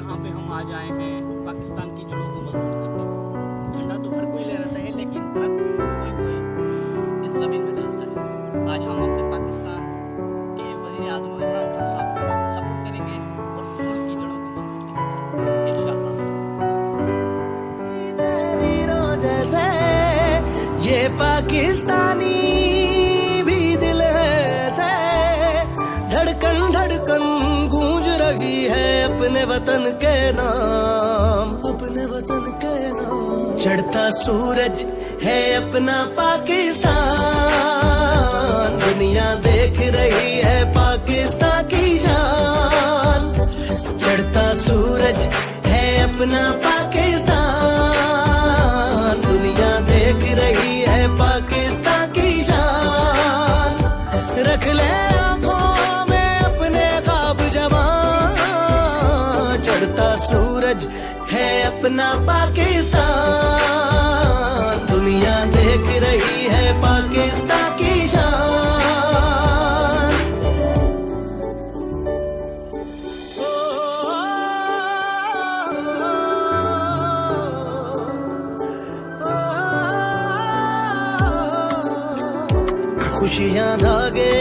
यहाँ पे हम आज आए हैं पाकिस्तान की जड़ों को मजबूत करने। झंडा तो हर कोई ले रहता है, लेकिन रक्त कोई कोई इस जमीन में डालता है। आज हम अपने पाकिस्तान के वज़ीर आज़म इमरान खान साहब को सपोर्ट करेंगे और इस मुल्क की जड़ों को मजबूत करेंगे इंशाअल्लाह। जैसे ये पाकिस्तानी भी दिल है से धड़कन धड़कन गूंज रही है अपने वतन के नाम, अपने वतन के नाम। चढ़ता सूरज है अपना पाकिस्तान, दुनिया देख रही है पाकिस्तान की शान। चढ़ता सूरज है अपना पाकिस्तान, दुनिया देख रही है पाकिस्तान की शान। रख ले आंखों में अपने ख्वाब जवां, चढ़ता सूरज है अपना पाकिस्तान, दुनिया देख रही है पाकिस्तान की शान। खुशियां धागे